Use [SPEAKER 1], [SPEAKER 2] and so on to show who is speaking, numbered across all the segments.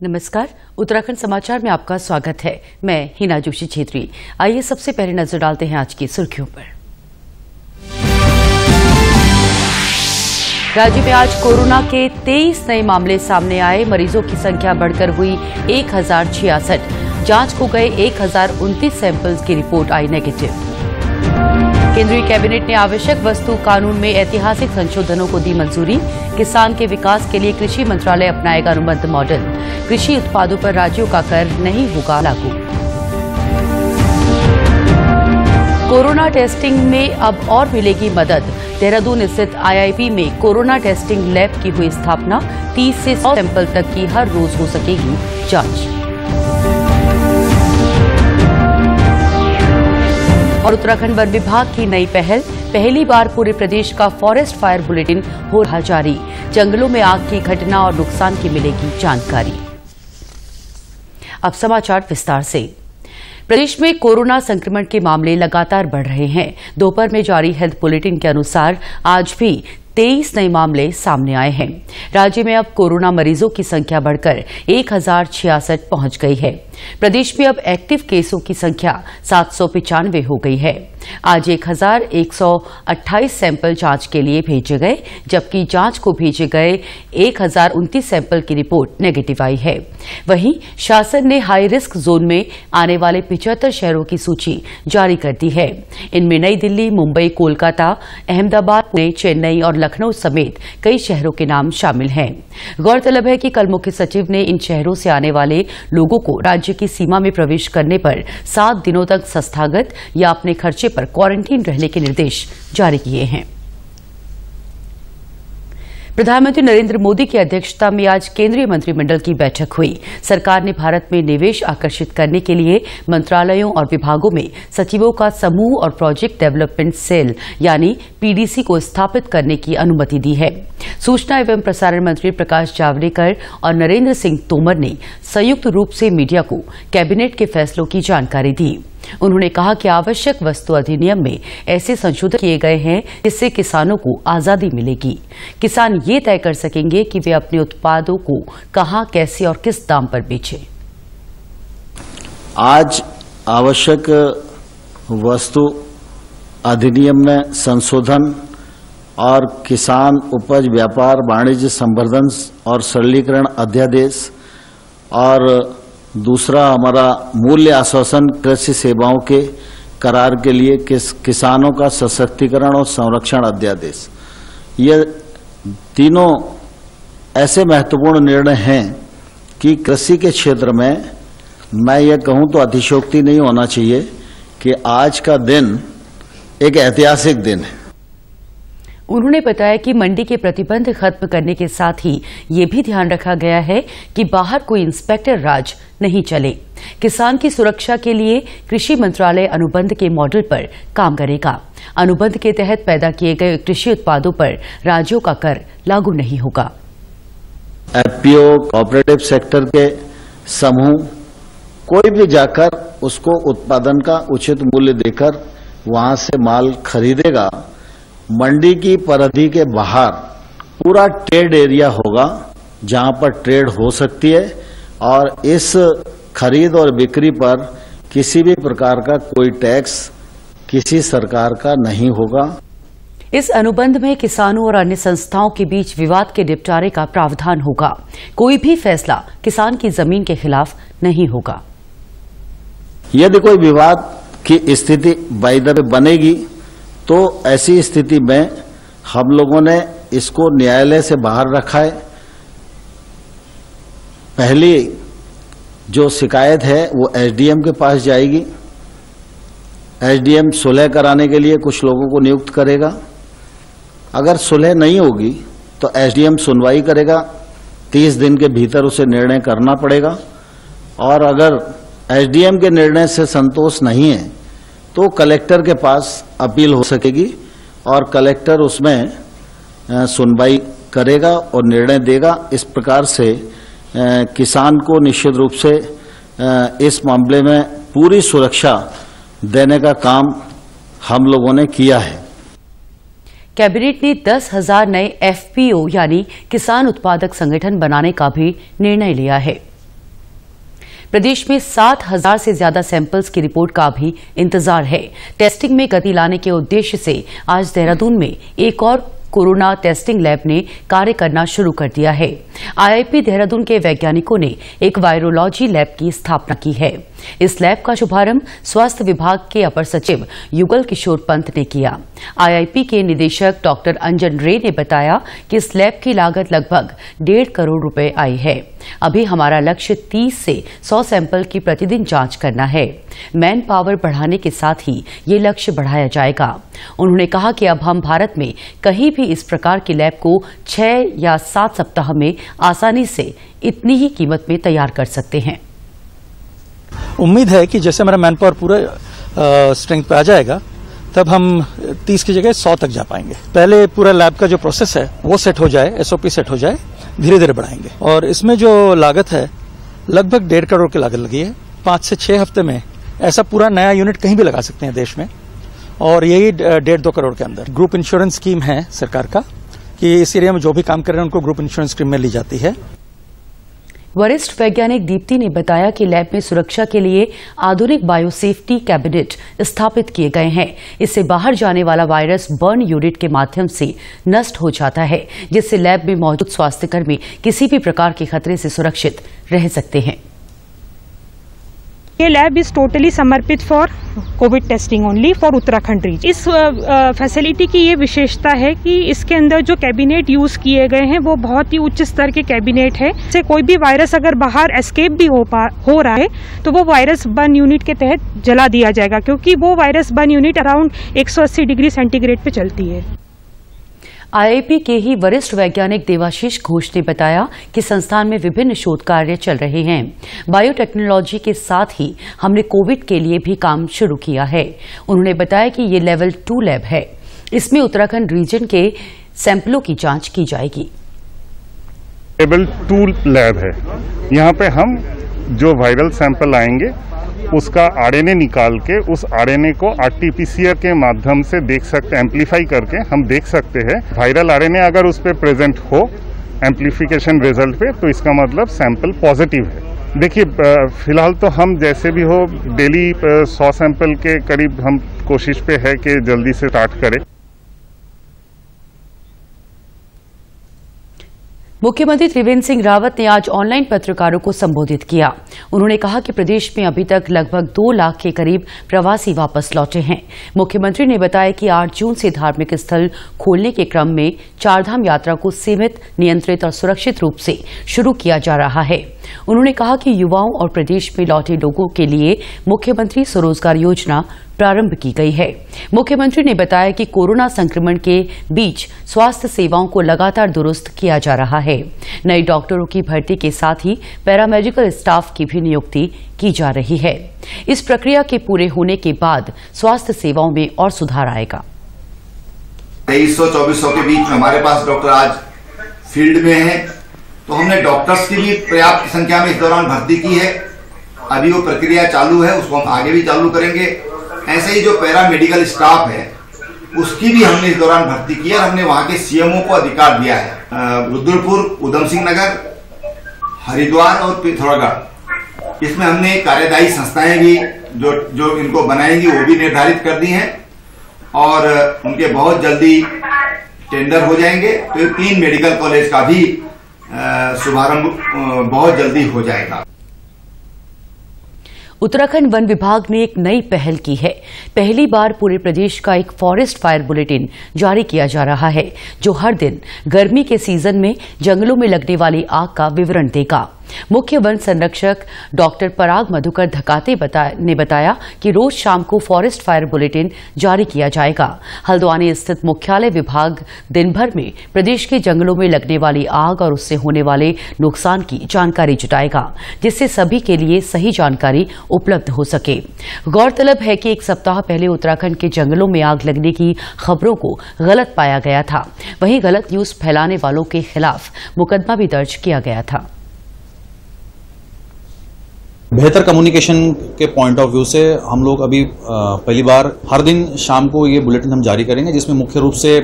[SPEAKER 1] नमस्कार, उत्तराखंड समाचार में आपका स्वागत है। मैं हिना जोशी छेत्री। आइए सबसे पहले नजर डालते हैं आज की सुर्खियों पर। राज्य में आज कोरोना के 23 नए मामले सामने आए। मरीजों की संख्या बढ़कर हुई 1066। जांच को गए 1029 सैंपल्स की रिपोर्ट आई नेगेटिव। केंद्रीय कैबिनेट ने आवश्यक वस्तु कानून में ऐतिहासिक संशोधनों को दी मंजूरी। किसान के विकास के लिए कृषि मंत्रालय अपनाएगा अनुबंध मॉडल। कृषि उत्पादों पर राज्यों का कर नहीं होगा लागू। कोरोना टेस्टिंग में अब और मिलेगी मदद। देहरादून स्थित आईआईपी में कोरोना टेस्टिंग लैब की हुई स्थापना। 30 से 100 सैंपल तक की हर रोज हो सकेगी जांच। और उत्तराखंड वन विभाग की नई पहली बार पूरे प्रदेश का फॉरेस्ट फायर बुलेटिन हो रहा जारी। जंगलों में आग की घटना और नुकसान की मिलेगी जानकारी। अब समाचार विस्तार से। प्रदेश में कोरोना संक्रमण के मामले लगातार बढ़ रहे हैं। दोपहर में जारी हेल्थ बुलेटिन के अनुसार आज भी 23 नए मामले सामने आए हैं। राज्य में अब कोरोना मरीजों की संख्या बढ़कर 1066 पहुंच गई है। प्रदेश में अब एक्टिव केसों की संख्या 795 हो गई है। आज 1128 सैंपल जांच के लिए भेजे गए, जबकि जांच को भेजे गए 1029 सैंपल की रिपोर्ट नेगेटिव आई है। वहीं शासन ने हाई रिस्क जोन में आने वाले 75 शहरों की सूची जारी कर दी है। इनमें नई दिल्ली, मुंबई, कोलकाता, अहमदाबाद, पुणे, चेन्नई और लखनऊ समेत कई शहरों के नाम शामिल हैं। गौरतलब है कि कल मुख्य सचिव ने इन शहरों से आने वाले लोगों को राज्य की सीमा में प्रवेश करने पर 7 दिनों तक संस्थागत या अपने खर्चे पर क्वारंटीन रहने के निर्देश जारी किए हैं। प्रधानमंत्री नरेंद्र मोदी की अध्यक्षता में आज केंद्रीय मंत्रिमंडल की बैठक हुई। सरकार ने भारत में निवेश आकर्षित करने के लिए मंत्रालयों और विभागों में सचिवों का समूह और प्रोजेक्ट डेवलपमेंट सेल यानी पीडीसी को स्थापित करने की अनुमति दी है। सूचना एवं प्रसारण मंत्री प्रकाश जावड़ेकर और नरेंद्र सिंह तोमर ने संयुक्त रूप से मीडिया को कैबिनेट के फैसलों की जानकारी दी। उन्होंने कहा कि आवश्यक वस्तु अधिनियम में ऐसे संशोधन किए गए हैं जिससे किसानों को आजादी मिलेगी। किसान ये तय कर सकेंगे कि वे अपने उत्पादों को कहां, कैसे और किस दाम पर बेचें।
[SPEAKER 2] आज आवश्यक वस्तु अधिनियम में संशोधन और किसान उपज व्यापार वाणिज्य संवर्धन और सरलीकरण अध्यादेश और दूसरा हमारा मूल्य आश्वासन कृषि सेवाओं के करार के लिए किसानों का सशक्तिकरण और संरक्षण अध्यादेश, ये तीनों ऐसे महत्वपूर्ण निर्णय हैं कि कृषि के क्षेत्र में मैं ये कहूं तो अतिशयोक्ति नहीं होना चाहिए कि आज का दिन एक ऐतिहासिक दिन है।
[SPEAKER 1] उन्होंने बताया कि मंडी के प्रतिबंध खत्म करने के साथ ही ये भी ध्यान रखा गया है कि बाहर कोई इंस्पेक्टर राज नहीं चले। किसान की सुरक्षा के लिए कृषि मंत्रालय अनुबंध के मॉडल पर काम करेगा। अनुबंध के तहत पैदा किए गए कृषि उत्पादों पर राज्यों का कर लागू नहीं होगा।
[SPEAKER 2] एफपीओ, कोऑपरेटिव सेक्टर के समूह कोई भी जाकर उसको उत्पादन का उचित मूल्य देकर वहां से माल खरीदेगा। मंडी की परिधि के बाहर पूरा ट्रेड एरिया होगा जहां पर ट्रेड हो सकती है और इस खरीद और बिक्री पर किसी भी प्रकार का कोई टैक्स किसी सरकार का नहीं होगा।
[SPEAKER 1] इस अनुबंध में किसानों और अन्य संस्थाओं के बीच विवाद के निपटारे का प्रावधान होगा। कोई भी फैसला किसान की जमीन के खिलाफ नहीं होगा।
[SPEAKER 2] यदि कोई विवाद की स्थिति बाय द वे बनेगी तो ऐसी स्थिति में हम लोगों ने इसको न्यायालय से बाहर रखा है। पहली जो शिकायत है वो एसडीएम के पास जाएगी। एसडीएम सुलह कराने के लिए कुछ लोगों को नियुक्त करेगा। अगर सुलह नहीं होगी तो एसडीएम सुनवाई करेगा। 30 दिन के भीतर उसे निर्णय करना पड़ेगा और अगर एसडीएम के निर्णय से संतोष नहीं है तो कलेक्टर के पास अपील हो सकेगी और कलेक्टर उसमें सुनवाई करेगा और निर्णय देगा। इस प्रकार से किसान को निश्चित रूप से इस मामले में पूरी सुरक्षा देने का काम हम लोगों ने किया है।
[SPEAKER 1] कैबिनेट ने 10,000 नए एफपीओ यानी किसान उत्पादक संगठन बनाने का भी निर्णय लिया है। प्रदेश में 7,000 से ज्यादा सैंपल्स की रिपोर्ट का भी इंतजार है। टेस्टिंग में गति लाने के उद्देश्य से आज देहरादून में एक और कोरोना टेस्टिंग लैब ने कार्य करना शुरू कर दिया है। आईआईपी देहरादून के वैज्ञानिकों ने एक वायरोलॉजी लैब की स्थापना की है। इस लैब का शुभारंभ स्वास्थ्य विभाग के अपर सचिव युगल किशोर पंत ने किया। आईआईपी के निदेशक डॉक्टर अंजन रे ने बताया कि इस लैब की लागत लगभग 1.5 करोड़ रुपए आई है। अभी हमारा लक्ष्य 30 से 100 सैंपल की प्रतिदिन जांच करना है। मैन पावर बढ़ाने के साथ ही ये लक्ष्य बढ़ाया जाएगा। उन्होंने कहा कि अब हम भारत में कहीं भी इस प्रकार की लैब को 6 या 7 सप्ताह में आसानी से इतनी ही कीमत में तैयार कर सकते हैं।
[SPEAKER 3] उम्मीद है कि जैसे हमारा मैन पावर पूरा स्ट्रेंथ पे आ जाएगा, तब हम 30 की जगह 100 तक जा पाएंगे। पहले पूरा लैब का जो प्रोसेस है वो सेट हो जाए, एसओपी सेट हो जाए, धीरे धीरे बढ़ाएंगे। और इसमें जो लागत है लगभग 1.5 करोड़ की लागत लगी है। 5 से 6 हफ्ते में ऐसा पूरा नया यूनिट कहीं भी लगा सकते हैं देश में, और यही 1.5-2 करोड़ के अंदर। ग्रुप इंश्योरेंस स्कीम है सरकार का कि इस एरिया में जो भी काम कर रहे हैं उनको ग्रुप इंश्योरेंस स्कीम में ली जाती है।
[SPEAKER 1] वरिष्ठ वैज्ञानिक दीप्ति ने बताया कि लैब में सुरक्षा के लिए आधुनिक बायोसेफ्टी कैबिनेट स्थापित किए गए हैं। इससे बाहर जाने वाला वायरस बर्न यूनिट के माध्यम से नष्ट हो जाता है, जिससे लैब में मौजूद स्वास्थ्यकर्मी किसी भी प्रकार के खतरे से सुरक्षित रह सकते हैं।
[SPEAKER 4] ये लैब इज टोटली समर्पित for covid testing only for Uttarakhand region. इस फैसिलिटी की ये विशेषता है कि इसके अंदर जो कैबिनेट यूज किए गए हैं वो बहुत ही उच्च स्तर के कैबिनेट है। इससे कोई भी वायरस अगर बाहर एस्केप भी हो रहा है तो वो वायरस बर्न यूनिट के तहत जला दिया जाएगा, क्योंकि वो virus burn unit around 180 degree centigrade पे चलती है।
[SPEAKER 1] आईआईपी के ही वरिष्ठ वैज्ञानिक देवाशीष घोष ने बताया कि संस्थान में विभिन्न शोध कार्य चल रहे हैं। बायोटेक्नोलॉजी के साथ ही हमने कोविड के लिए भी काम शुरू किया है। उन्होंने बताया कि ये लेवल 2 लैब है। इसमें उत्तराखंड रीजन के सैंपलों की जांच की जाएगी।
[SPEAKER 5] लेवल 2 लैब है। यहाँ पे हम जो वायरल सैंपल आएंगे उसका आरएनए निकाल के उस आरएनए को आरटीपीसीआर के माध्यम से देख सकते, एम्पलीफाई करके हम देख सकते हैं वायरल आरएनए अगर उस पर प्रेजेंट हो एम्पलीफिकेशन रिजल्ट पे, तो इसका मतलब सैंपल पॉजिटिव है। देखिए फिलहाल तो हम जैसे भी हो डेली 100 सैंपल के करीब हम कोशिश पे है कि जल्दी से स्टार्ट करें।
[SPEAKER 1] मुख्यमंत्री त्रिवेंद्र सिंह रावत ने आज ऑनलाइन पत्रकारों को संबोधित किया। उन्होंने कहा कि प्रदेश में अभी तक लगभग 2 लाख के करीब प्रवासी वापस लौटे हैं। मुख्यमंत्री ने बताया कि 8 जून से धार्मिक स्थल खोलने के क्रम में चारधाम यात्रा को सीमित, नियंत्रित और सुरक्षित रूप से शुरू किया जा रहा है। उन्होंने कहा कि युवाओं और प्रदेश में लौटे लोगों के लिए मुख्यमंत्री स्वरोजगार योजना प्रारंभ की गई है। मुख्यमंत्री ने बताया कि कोरोना संक्रमण के बीच स्वास्थ्य सेवाओं को लगातार दुरुस्त किया जा रहा है। नए डॉक्टरों की भर्ती के साथ ही पैरामेडिकल स्टाफ की भी नियुक्ति की जा रही है। इस प्रक्रिया के पूरे होने के बाद स्वास्थ्य सेवाओं में और सुधार आएगा।
[SPEAKER 6] 2300-2400 के बीच में हमारे पास डॉक्टर आज फील्ड में हैं, तो हमने डॉक्टर्स की भी पर्याप्त संख्या में इस दौरान भर्ती की है। अभी वो प्रक्रिया चालू है, उसको हम आगे भी चालू करेंगे। ऐसे ही जो पैरा मेडिकल स्टाफ है उसकी भी हमने इस दौरान भर्ती की है और हमने वहां के सीएमओ को अधिकार दिया है। रुद्रपुर, उधम सिंह नगर, हरिद्वार और पिथौरागढ़, इसमें हमने कार्यदायी संस्थाएं भी जो इनको बनाएंगी वो भी निर्धारित कर दी हैं और उनके बहुत जल्दी टेंडर हो जाएंगे। तो 3 मेडिकल कॉलेज का भी शुभारंभ बहुत जल्दी हो जाएगा।
[SPEAKER 1] उत्तराखंड वन विभाग ने एक नई पहल की है। पहली बार पूरे प्रदेश का एक फॉरेस्ट फायर बुलेटिन जारी किया जा रहा है, जो हर दिन गर्मी के सीजन में जंगलों में लगने वाली आग का विवरण देगा। मुख्य वन संरक्षक डॉक्टर पराग मधुकर धकाते ने बताया कि रोज शाम को फॉरेस्ट फायर बुलेटिन जारी किया जाएगा। हल्द्वानी स्थित मुख्यालय विभाग दिन भर में प्रदेश के जंगलों में लगने वाली आग और उससे होने वाले नुकसान की जानकारी जुटाएगा, जिससे सभी के लिए सही जानकारी उपलब्ध हो सके। गौरतलब है कि 1 सप्ताह पहले उत्तराखंड के जंगलों में आग लगने की खबरों को गलत पाया गया था। वहीं गलत न्यूज फैलाने वालों के खिलाफ मुकदमा भी दर्ज किया गया था।
[SPEAKER 7] बेहतर कम्युनिकेशन के पॉइंट ऑफ व्यू से हम लोग अभी पहली बार हर दिन शाम को ये बुलेटिन हम जारी करेंगे, जिसमें मुख्य रूप से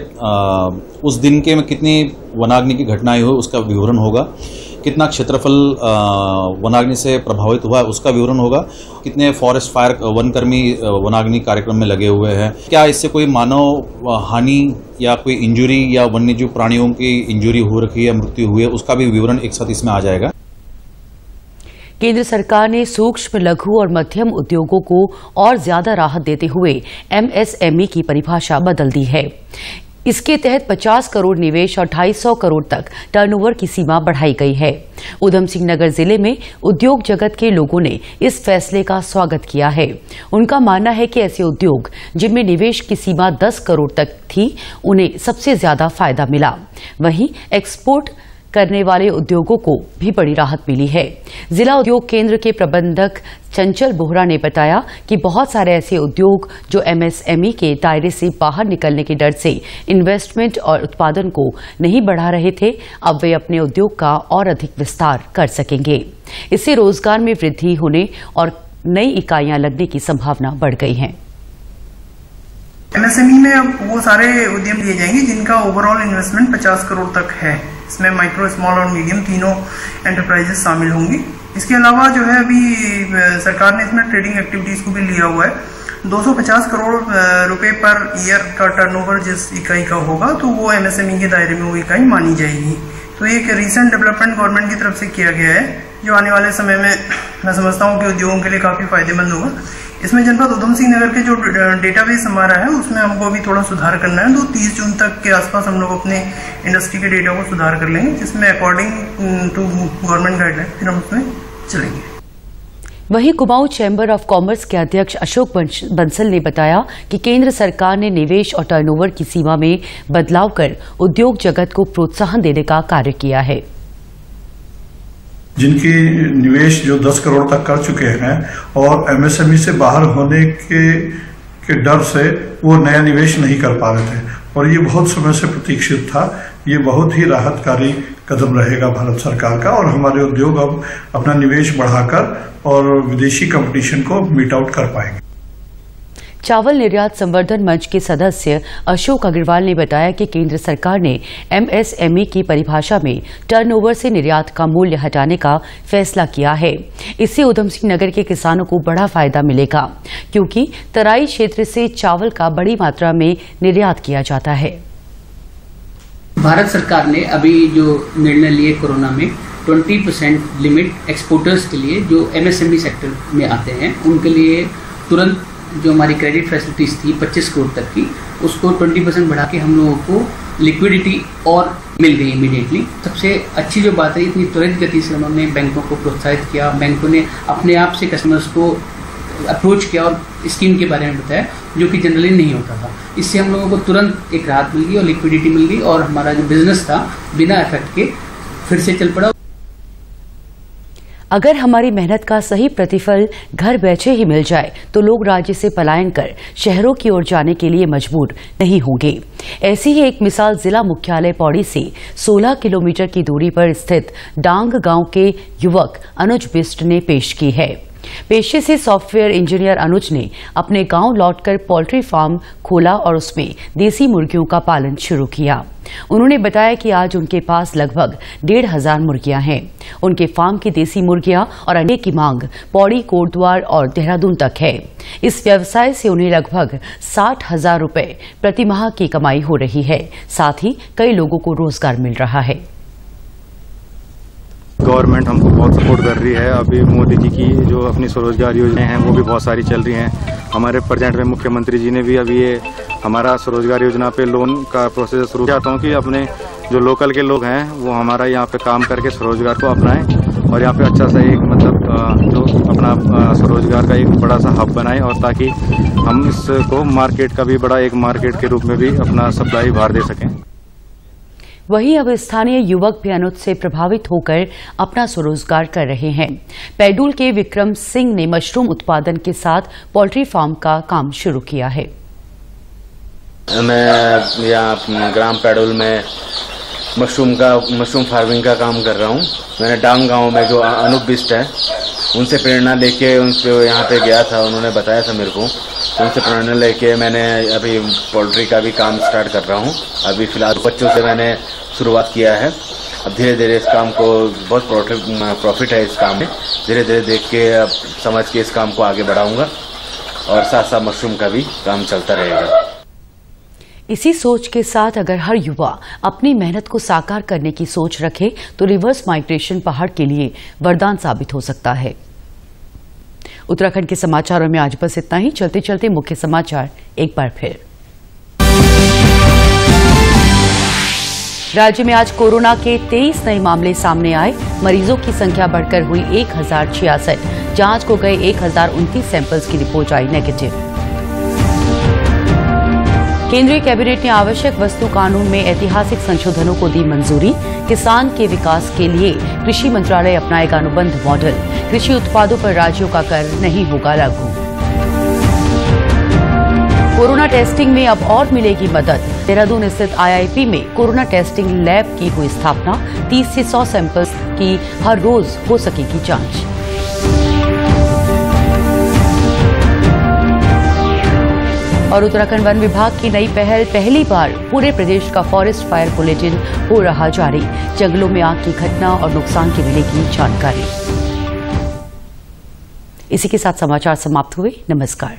[SPEAKER 7] उस दिन के में कितनी वनाग्नि की घटनाएं हुई उसका विवरण होगा, कितना क्षेत्रफल वनाग्नि से प्रभावित हुआ है उसका विवरण होगा, कितने फॉरेस्ट फायर वनकर्मी वनाग्नि कार्यक्रम में लगे हुए हैं, क्या इससे कोई मानव हानि या कोई इंजुरी या वन्यजीव प्राणियों की इंजुरी हो रखी है, मृत्यु हुई है, उसका भी विवरण एक साथ इसमें आ जाएगा।
[SPEAKER 1] केंद्र सरकार ने सूक्ष्म, लघु और मध्यम उद्योगों को और ज्यादा राहत देते हुए एमएसएमई की परिभाषा बदल दी है। इसके तहत 50 करोड़ निवेश और 250 करोड़ तक टर्नओवर की सीमा बढ़ाई गई है। उधम सिंह नगर जिले में उद्योग जगत के लोगों ने इस फैसले का स्वागत किया है। उनका मानना है कि ऐसे उद्योग जिनमें निवेश की सीमा 10 करोड़ तक थी, उन्हें सबसे ज्यादा फायदा मिला। वहीं एक्सपोर्ट करने वाले उद्योगों को भी बड़ी राहत मिली है। जिला उद्योग केंद्र के प्रबंधक चंचल बोहरा ने बताया कि बहुत सारे ऐसे उद्योग जो एमएसएमई के दायरे से बाहर निकलने के डर से इन्वेस्टमेंट और उत्पादन को नहीं बढ़ा रहे थे, अब वे अपने उद्योग का और अधिक विस्तार कर सकेंगे। इससे रोजगार में वृद्धि होने और नई इकाइयां लगने की संभावना बढ़ गई है।
[SPEAKER 8] एमएसएमई में अब वो सारे उद्यम लिए जाएंगे जिनका ओवरऑल इन्वेस्टमेंट 50 करोड़ तक है। इसमें माइक्रो, स्मॉल और मीडियम तीनों एंटरप्राइजेस शामिल होंगी। इसके अलावा जो है अभी सरकार ने इसमें ट्रेडिंग एक्टिविटीज को भी लिया हुआ है। 250 करोड़ रुपए पर ईयर का टर्नओवर जिस इकाई का होगा तो वो एमएसएमई के दायरे में वो इकाई मानी जाएगी। तो एक रिसेंट डेवलपमेंट गवर्नमेंट की तरफ से किया गया है जो आने वाले समय में मैं समझता हूँ कि उद्योगों के लिए काफी फायदेमंद होगा। इसमें जनपद उधम सिंह नगर के जो डेटाबेस हमारा है उसमें हमको अभी थोड़ा सुधार करना है। तो 30 जून तक के आसपास हम लोग अपने इंडस्ट्री के डेटा को सुधार कर लेंगे, जिसमें अकॉर्डिंग टू गवर्नमेंट गाइडलाइन फिर हम उसमें चलेंगे।
[SPEAKER 1] वहीं कुमाऊं चैम्बर ऑफ कॉमर्स के अध्यक्ष अशोक बंसल ने बताया कि केंद्र सरकार ने निवेश और टर्नओवर की सीमा में बदलाव कर उद्योग जगत को प्रोत्साहन देने का कार्य किया है।
[SPEAKER 9] जिनकी निवेश जो 10 करोड़ तक कर चुके हैं और एमएसएमई से बाहर होने के डर से वो नया निवेश नहीं कर पा रहे थे और ये बहुत समय से प्रतीक्षित था। ये बहुत ही राहतकारी कदम रहेगा भारत सरकार का और हमारे उद्योग अब अपना निवेश बढ़ाकर और विदेशी कंपटीशन को मीट आउट कर पाएंगे।
[SPEAKER 1] चावल निर्यात संवर्धन मंच के सदस्य अशोक अग्रवाल ने बताया कि केंद्र सरकार ने एमएसएमई की परिभाषा में टर्नओवर से निर्यात का मूल्य हटाने का फैसला किया है। इससे उधम सिंह नगर के किसानों को बड़ा फायदा मिलेगा क्योंकि तराई क्षेत्र से चावल का बड़ी मात्रा में निर्यात किया जाता है।
[SPEAKER 10] भारत सरकार ने अभी जो निर्णय लिए कोरोना में 20% लिमिट एक्सपोर्टर्स के लिए जो एमएसएमई सेक्टर में आते हैं उनके लिए तुरंत जो हमारी क्रेडिट फैसिलिटीज थी 25 करोड़ तक की, उसको 20% बढ़ा के हम लोगों को लिक्विडिटी और मिल गई इमीडिएटली। सबसे अच्छी जो बात है, इतनी त्वरित गति से उन्होंने बैंकों को प्रोत्साहित किया, बैंकों ने अपने आप से कस्टमर्स को अप्रोच किया और स्कीम के बारे में बताया जो कि जनरली नहीं होता था। इससे हम लोगों को तुरंत एक राहत मिल गई और लिक्विडिटी मिल गई और हमारा जो बिजनेस था बिना इफेक्ट के फिर से चल पड़ा।
[SPEAKER 1] अगर हमारी मेहनत का सही प्रतिफल घर बैठे ही मिल जाए तो लोग राज्य से पलायन कर शहरों की ओर जाने के लिए मजबूर नहीं होंगे। ऐसी ही एक मिसाल जिला मुख्यालय पौड़ी से 16 किलोमीटर की दूरी पर स्थित डांग गांव के युवक अनुज बिष्ट ने पेश की है। पेशे से सॉफ्टवेयर इंजीनियर अनुज ने अपने गांव लौटकर पोल्ट्री फार्म खोला और उसमें देसी मुर्गियों का पालन शुरू किया। उन्होंने बताया कि आज उनके पास लगभग 1,500 मुर्गियां हैं। उनके फार्म की देसी मुर्गियां और अंडे की मांग पौड़ी, कोटद्वार और देहरादून तक है। इस व्यवसाय से उन्हें लगभग 60,000 रुपए प्रति माह की कमाई हो रही है। साथ ही कई लोगों को रोजगार मिल रहा है।
[SPEAKER 11] गवर्नमेंट हमको बहुत सपोर्ट कर रही है। अभी मोदी जी की जो अपनी स्वरोजगार योजनाएं हैं वो भी बहुत सारी चल रही हैं। हमारे प्रेजेंट में मुख्यमंत्री जी ने भी अभी ये हमारा स्वरोजगार योजना पे लोन का प्रोसेस शुरू किया। चाहता हूँ कि अपने जो लोकल के लोग हैं वो हमारा यहाँ पे काम करके स्वरोजगार को अपनाएं और यहाँ पे अच्छा सा एक मतलब जो अपना स्वरोजगार का एक बड़ा सा हब बनाएं और ताकि हम इसको मार्केट का भी बड़ा एक मार्केट के रूप में भी अपना सप्लाई बाहर दे सकें।
[SPEAKER 1] वहीं अब स्थानीय युवक भी अनुज से प्रभावित होकर अपना स्वरोजगार कर रहे हैं। पैडूल के विक्रम सिंह ने मशरूम उत्पादन के साथ पोल्ट्री फार्म का काम शुरू किया है।
[SPEAKER 12] मैं यहाँ ग्राम पैडूल में मशरूम फार्मिंग का काम कर रहा हूँ। मैंने डांग गांव में जो अनुज बिष्ट है उनसे प्रेरणा लेके उनसे यहाँ पे गया था, उन्होंने बताया था मेरे को। उनसे प्रेरणा लेके मैंने अभी पोल्ट्री का भी काम स्टार्ट कर रहा हूँ। अभी फिलहाल बच्चों से मैंने शुरुआत किया है अब धीरे धीरे इस काम को बहुत प्रॉफिट है इस काम में, धीरे धीरे देख के अब समझ के इस काम को आगे बढ़ाऊंगा और साथ साथ मशरूम का भी काम चलता रहेगा।
[SPEAKER 1] इसी सोच के साथ अगर हर युवा अपनी मेहनत को साकार करने की सोच रखे तो रिवर्स माइग्रेशन पहाड़ के लिए वरदान साबित हो सकता है। उत्तराखंड के समाचारों में आज बस इतना ही। चलते चलते मुख्य समाचार एक बार फिर। राज्य में आज कोरोना के 23 नए मामले सामने आए। मरीजों की संख्या बढ़कर हुई 1066। जांच को गए 1029 सैंपल्स की रिपोर्ट आई नेगेटिव। केंद्रीय कैबिनेट ने आवश्यक वस्तु कानून में ऐतिहासिक संशोधनों को दी मंजूरी। किसान के विकास के लिए कृषि मंत्रालय अपनाएगा अनुबंध मॉडल। कृषि उत्पादों पर राज्यों का कर नहीं होगा लागू। कोरोना टेस्टिंग में अब और मिलेगी मदद। देहरादून स्थित आईआईपी में कोरोना टेस्टिंग लैब की हुई स्थापना। 30 से 100 सैंपल्स की हर रोज हो सकेगी जांच। और उत्तराखंड वन विभाग की नई पहल, पहली बार पूरे प्रदेश का फॉरेस्ट फायर बुलेटिन हो रहा जारी। जंगलों में आग की घटना और नुकसान की मिलेगी जानकारी। इसी के साथ समाचार समाप्त हुए। नमस्कार।